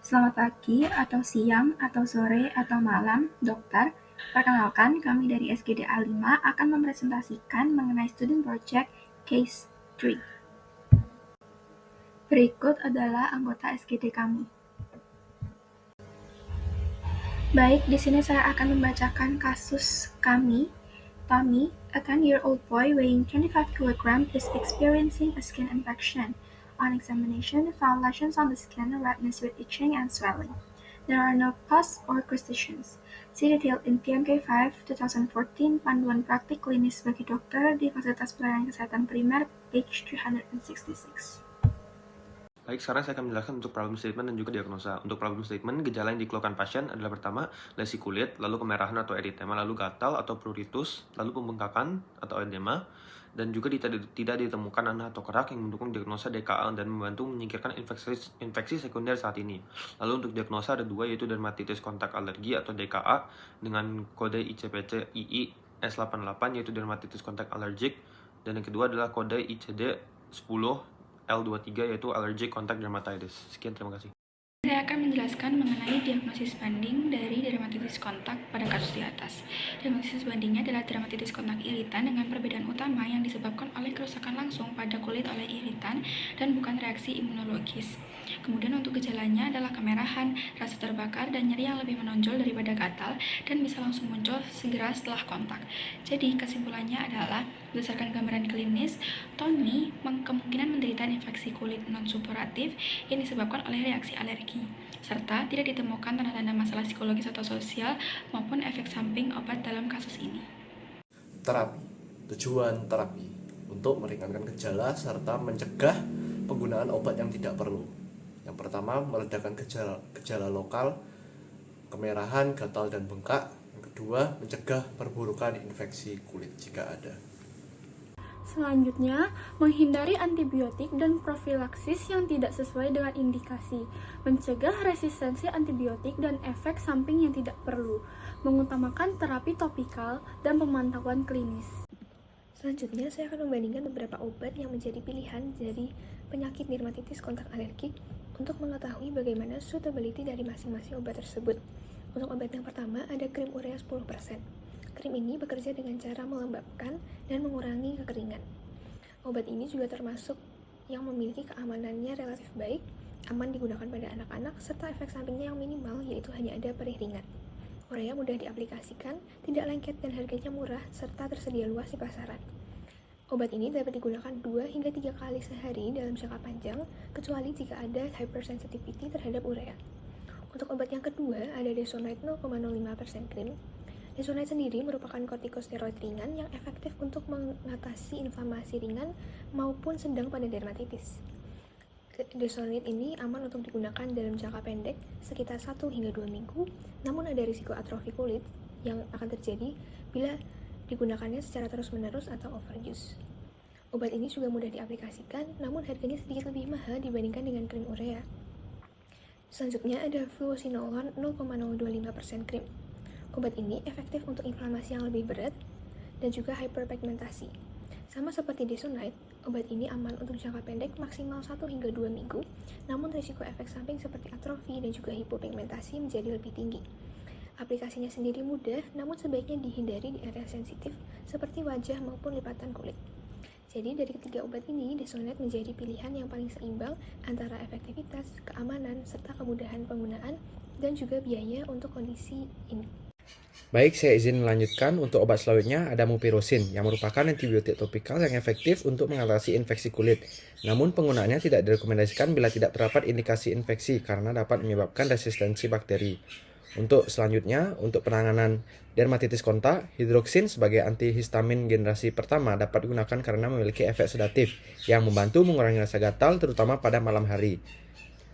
Selamat pagi, atau siang, atau sore, atau malam, dokter. Perkenalkan, kami dari SGD A5 akan mempresentasikan mengenai student project case 3. Berikut adalah anggota SGD kami. Baik, di sini saya akan membacakan kasus kami. Tommy, a 10-year-old boy weighing 25 kg, is experiencing a skin infection. On examination, found lesions on the skin, redness with itching and swelling. There are no pus or crustaceans. See detailed in PMK 5 2014 Panduan Praktik Klinis bagi Dokter di Fasilitas Pelayanan Kesehatan Primer, page 366. Baik, sekarang saya akan menjelaskan untuk problem statement dan juga diagnosa. Untuk problem statement, gejala yang dikeluhkan pasien adalah pertama, lesi kulit, lalu kemerahan atau eritema, lalu gatal atau pruritus, lalu pembengkakan atau edema, dan juga tidak ditemukan aneh atau kerak yang mendukung diagnosa DKA dan membantu menyingkirkan infeksi sekunder saat ini. Lalu untuk diagnosa ada dua, yaitu dermatitis kontak alergi atau DKA dengan kode ICPC II S88, yaitu dermatitis kontak alergik, dan yang kedua adalah kode ICD 10 L23, yaitu allergic contact dermatitis. Sekian, terima kasih. Saya akan menjelaskan mengenai diagnosis banding dari dermatitis kontak pada kasus di atas. Diagnosis bandingnya adalah dermatitis kontak iritan dengan perbedaan utama yang disebabkan oleh kerusakan langsung pada kulit oleh iritan dan bukan reaksi imunologis. Kemudian untuk gejalanya adalah kemerahan, rasa terbakar, dan nyeri yang lebih menonjol daripada gatal dan bisa langsung muncul segera setelah kontak. Jadi kesimpulannya adalah berdasarkan gambaran klinis, Tony kemungkinan menderita infeksi kulit non-supuratif yang disebabkan oleh reaksi alergi, serta tidak ditemukan tanda-tanda masalah psikologis atau sosial maupun efek samping obat dalam kasus ini. Terapi. Tujuan terapi untuk meringankan gejala serta mencegah penggunaan obat yang tidak perlu. Yang pertama, meredakan gejala lokal, kemerahan, gatal, dan bengkak. Yang kedua, mencegah perburukan infeksi kulit jika ada. Selanjutnya, menghindari antibiotik dan profilaksis yang tidak sesuai dengan indikasi, mencegah resistensi antibiotik dan efek samping yang tidak perlu, mengutamakan terapi topikal dan pemantauan klinis. Selanjutnya, saya akan membandingkan beberapa obat yang menjadi pilihan dari penyakit dermatitis kontak alergik untuk mengetahui bagaimana suitability dari masing-masing obat tersebut. Untuk obat yang pertama, ada krim urea 10%. Krim ini bekerja dengan cara melembabkan dan mengurangi kekeringan. Obat ini juga termasuk yang memiliki keamanannya relatif baik, aman digunakan pada anak-anak, serta efek sampingnya yang minimal, yaitu hanya ada perih ringan. Urea mudah diaplikasikan, tidak lengket, dan harganya murah, serta tersedia luas di pasaran. Obat ini dapat digunakan 2 hingga 3 kali sehari dalam jangka panjang, kecuali jika ada hypersensitivity terhadap urea. Untuk obat yang kedua, ada Desonide 0,05% krim. Desonide sendiri merupakan kortikosteroid ringan yang efektif untuk mengatasi inflamasi ringan maupun sedang pada dermatitis. Desonide ini aman untuk digunakan dalam jangka pendek, sekitar 1 hingga 2 minggu, namun ada risiko atrofi kulit yang akan terjadi bila digunakannya secara terus-menerus atau overuse. Obat ini juga mudah diaplikasikan, namun harganya sedikit lebih mahal dibandingkan dengan krim urea. Selanjutnya ada fluocinolone 0,025% krim. Obat ini efektif untuk inflamasi yang lebih berat dan juga hyperpigmentasi. Sama seperti Desonide, obat ini aman untuk jangka pendek maksimal 1 hingga 2 minggu, namun risiko efek samping seperti atrofi dan juga hipopigmentasi menjadi lebih tinggi. Aplikasinya sendiri mudah, namun sebaiknya dihindari di area sensitif seperti wajah maupun lipatan kulit. Jadi dari ketiga obat ini, Desonide menjadi pilihan yang paling seimbang antara efektivitas, keamanan, serta kemudahan penggunaan, dan juga biaya untuk kondisi ini. Baik, saya izin melanjutkan. Untuk obat selanjutnya ada mupirocin, yang merupakan antibiotik topikal yang efektif untuk mengatasi infeksi kulit. Namun penggunaannya tidak direkomendasikan bila tidak terdapat indikasi infeksi karena dapat menyebabkan resistensi bakteri. Untuk selanjutnya, untuk penanganan dermatitis kontak, hidroksin sebagai antihistamin generasi pertama dapat digunakan karena memiliki efek sedatif yang membantu mengurangi rasa gatal terutama pada malam hari.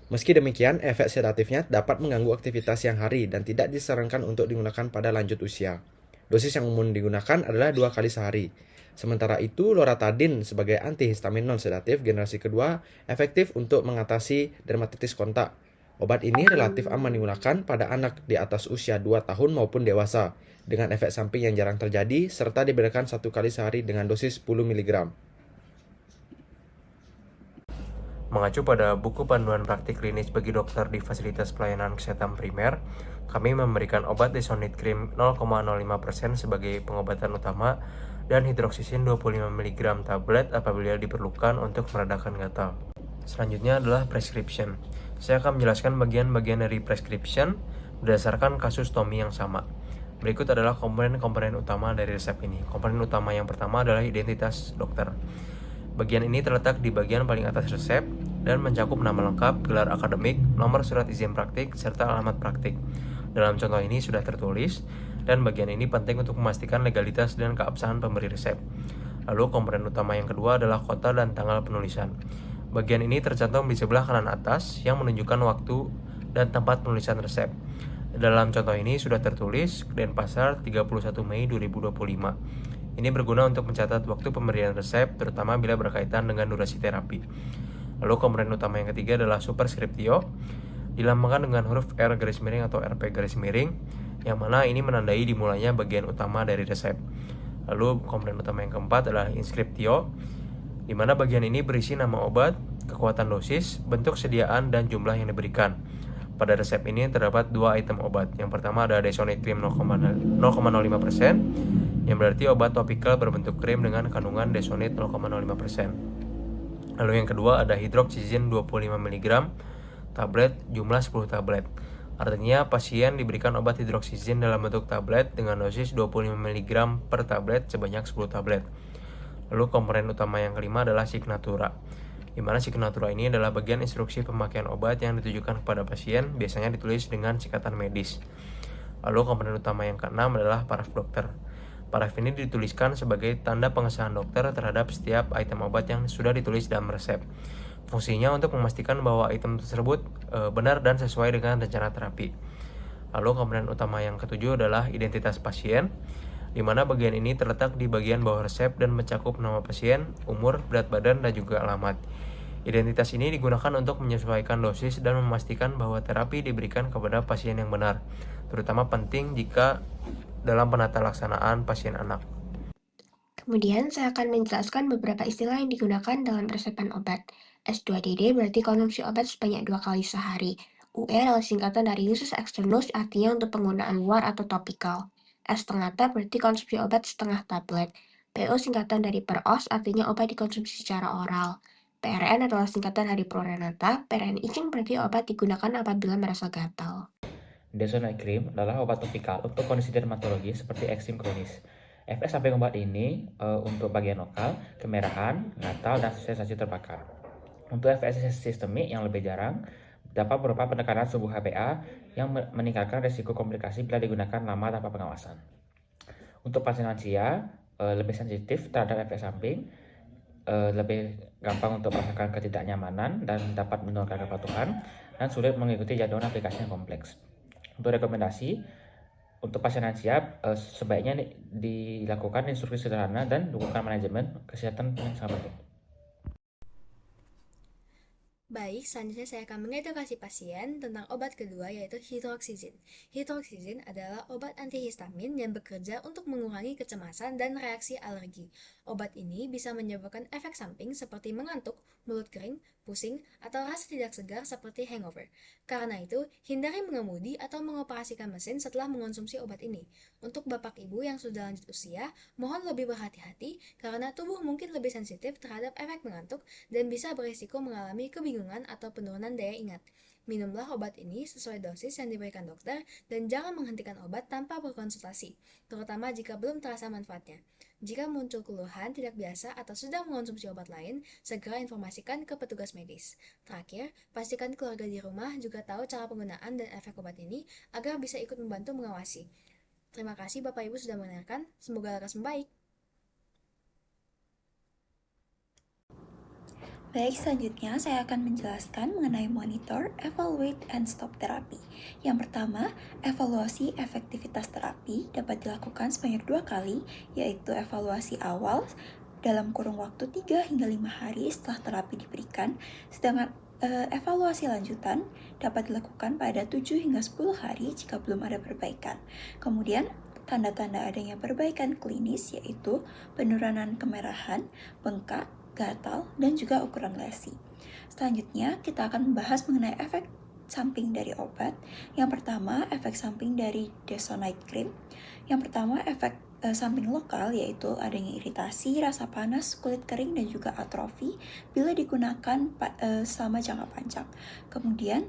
Meski demikian, efek sedatifnya dapat mengganggu aktivitas siang hari dan tidak disarankan untuk digunakan pada lanjut usia. Dosis yang umum digunakan adalah 2 kali sehari. Sementara itu, loratadin sebagai antihistamin non-sedatif generasi kedua efektif untuk mengatasi dermatitis kontak. Obat ini relatif aman digunakan pada anak di atas usia 2 tahun maupun dewasa, dengan efek samping yang jarang terjadi, serta diberikan 1 kali sehari dengan dosis 10 mg. Mengacu pada buku panduan praktik klinis bagi dokter di fasilitas pelayanan kesehatan primer, kami memberikan obat Desonid Cream 0,05% sebagai pengobatan utama dan hidroksisin 25 mg tablet apabila diperlukan untuk meredakan gatal. Selanjutnya adalah prescription. Saya akan menjelaskan bagian-bagian dari prescription berdasarkan kasus TOMI yang sama. Berikut adalah komponen-komponen utama dari resep ini. Komponen utama yang pertama adalah identitas dokter. Bagian ini terletak di bagian paling atas resep dan mencakup nama lengkap, gelar akademik, nomor surat izin praktik, serta alamat praktik. Dalam contoh ini sudah tertulis, dan bagian ini penting untuk memastikan legalitas dan keabsahan pemberi resep. Lalu komponen utama yang kedua adalah kota dan tanggal penulisan. Bagian ini tercantum di sebelah kanan atas yang menunjukkan waktu dan tempat penulisan resep. Dalam contoh ini sudah tertulis Denpasar 31 Mei 2025. Ini berguna untuk mencatat waktu pemberian resep, terutama bila berkaitan dengan durasi terapi. Lalu komponen utama yang ketiga adalah superscriptio, dilambangkan dengan huruf R garis miring atau RP garis miring, yang mana ini menandai dimulainya bagian utama dari resep. Lalu komponen utama yang keempat adalah inscriptio, di mana bagian ini berisi nama obat, kekuatan dosis, bentuk sediaan, dan jumlah yang diberikan. Pada resep ini terdapat dua item obat. Yang pertama ada Desonid Cream 0,05%, yang berarti obat topikal berbentuk krim dengan kandungan Desonid 0,05%. Lalu yang kedua ada hidroksisin 25 mg tablet jumlah 10 tablet. Artinya pasien diberikan obat hidroksisin dalam bentuk tablet dengan dosis 25 mg per tablet sebanyak 10 tablet. Lalu komponen utama yang kelima adalah signatura, di mana signatura ini adalah bagian instruksi pemakaian obat yang ditujukan kepada pasien, biasanya ditulis dengan sikatan medis. Lalu komponen utama yang keenam adalah paraf dokter. Paraf ini dituliskan sebagai tanda pengesahan dokter terhadap setiap item obat yang sudah ditulis dalam resep. Fungsinya untuk memastikan bahwa item tersebut benar dan sesuai dengan rencana terapi. Lalu komponen utama yang ketujuh adalah identitas pasien, di mana bagian ini terletak di bagian bawah resep dan mencakup nama pasien, umur, berat badan, dan juga alamat. Identitas ini digunakan untuk menyesuaikan dosis dan memastikan bahwa terapi diberikan kepada pasien yang benar, terutama penting jika dalam penata laksanaan pasien anak. Kemudian saya akan menjelaskan beberapa istilah yang digunakan dalam resepan obat. S2DD berarti konsumsi obat sebanyak 2 kali sehari. UE adalah singkatan dari usus externus, artinya untuk penggunaan luar atau topikal. S-T berarti konsumsi obat setengah tablet. PO singkatan dari per os, artinya obat dikonsumsi secara oral. PRN adalah singkatan dari prorenata. PRN itching berarti obat digunakan apabila merasa gatal. Desonid Cream adalah obat topikal untuk kondisi dermatologi seperti eksim kronis. Efek samping obat ini untuk bagian lokal, kemerahan, gatal, dan sensasi terbakar. Untuk efek sistemik yang lebih jarang, dapat berupa penekanan suhu HPA yang meningkatkan risiko komplikasi bila digunakan lama tanpa pengawasan. Untuk pasien lansia, lebih sensitif terhadap efek samping, lebih gampang untuk merasakan ketidaknyamanan dan dapat menurunkan kepatuhan, dan sulit mengikuti jadwal aplikasi yang kompleks. Untuk rekomendasi, untuk pasien lansia, sebaiknya dilakukan instruksi sederhana dan dukungan manajemen kesehatan yang sangat penting. Baik, selanjutnya saya akan mengedukasi pasien tentang obat kedua, yaitu hidroksisin. Hidroksisin adalah obat antihistamin yang bekerja untuk mengurangi kecemasan dan reaksi alergi. Obat ini bisa menyebabkan efek samping seperti mengantuk, mulut kering, pusing, atau rasa tidak segar seperti hangover. Karena itu, hindari mengemudi atau mengoperasikan mesin setelah mengonsumsi obat ini. Untuk bapak ibu yang sudah lanjut usia, mohon lebih berhati-hati karena tubuh mungkin lebih sensitif terhadap efek mengantuk dan bisa berisiko mengalami kebingungan atau penurunan daya ingat. Minumlah obat ini sesuai dosis yang diberikan dokter dan jangan menghentikan obat tanpa berkonsultasi, terutama jika belum terasa manfaatnya. Jika muncul keluhan tidak biasa atau sedang mengonsumsi obat lain, segera informasikan ke petugas medis. Terakhir, pastikan keluarga di rumah juga tahu cara penggunaan dan efek obat ini agar bisa ikut membantu mengawasi. Terima kasih Bapak Ibu sudah mendengarkan, semoga lekas membaik. Baik, selanjutnya saya akan menjelaskan mengenai monitor, evaluate, and stop terapi. Yang pertama, evaluasi efektivitas terapi dapat dilakukan sebanyak 2 kali, yaitu evaluasi awal dalam kurun waktu 3 hingga 5 hari setelah terapi diberikan, sedangkan evaluasi lanjutan dapat dilakukan pada 7 hingga 10 hari jika belum ada perbaikan. Kemudian, tanda-tanda adanya perbaikan klinis yaitu penurunan kemerahan, bengkak, gatal, dan juga ukuran lesi. Selanjutnya, kita akan membahas mengenai efek samping dari obat. Yang pertama, efek samping dari Desonide Cream. Yang pertama, efek samping lokal yaitu adanya iritasi, rasa panas, kulit kering, dan juga atrofi bila digunakan selama jangka panjang. Kemudian,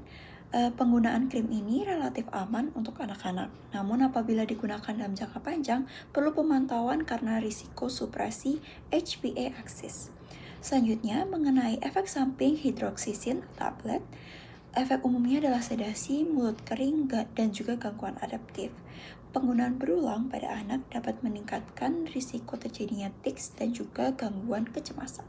penggunaan krim ini relatif aman untuk anak-anak. Namun apabila digunakan dalam jangka panjang, perlu pemantauan karena risiko supresi HPA axis. Selanjutnya, mengenai efek samping hidroksisin tablet. Efek umumnya adalah sedasi, mulut kering, dan juga gangguan adaptif. Penggunaan berulang pada anak dapat meningkatkan risiko terjadinya tics dan juga gangguan kecemasan.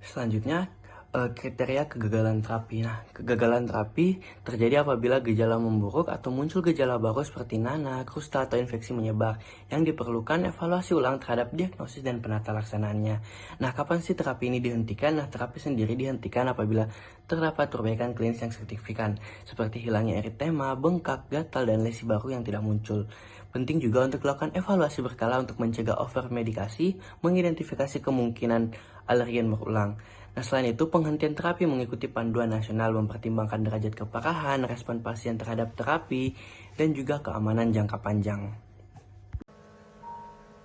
Selanjutnya, kriteria kegagalan terapi. Nah, kegagalan terapi terjadi apabila gejala memburuk atau muncul gejala baru seperti nanah, kusta, atau infeksi menyebar yang diperlukan evaluasi ulang terhadap diagnosis dan penata laksanaannya. Nah, kapan sih terapi ini dihentikan? Nah, terapi sendiri dihentikan apabila terdapat perbaikan klinis yang signifikan, seperti hilangnya eritema, bengkak, gatal, dan lesi baru yang tidak muncul. Penting juga untuk melakukan evaluasi berkala untuk mencegah over medikasi, mengidentifikasi kemungkinan alergen berulang. Nah, selain itu, penghentian terapi mengikuti panduan nasional mempertimbangkan derajat keparahan, respon pasien terhadap terapi, dan juga keamanan jangka panjang.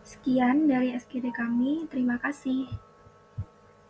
Sekian dari SGD kami, terima kasih.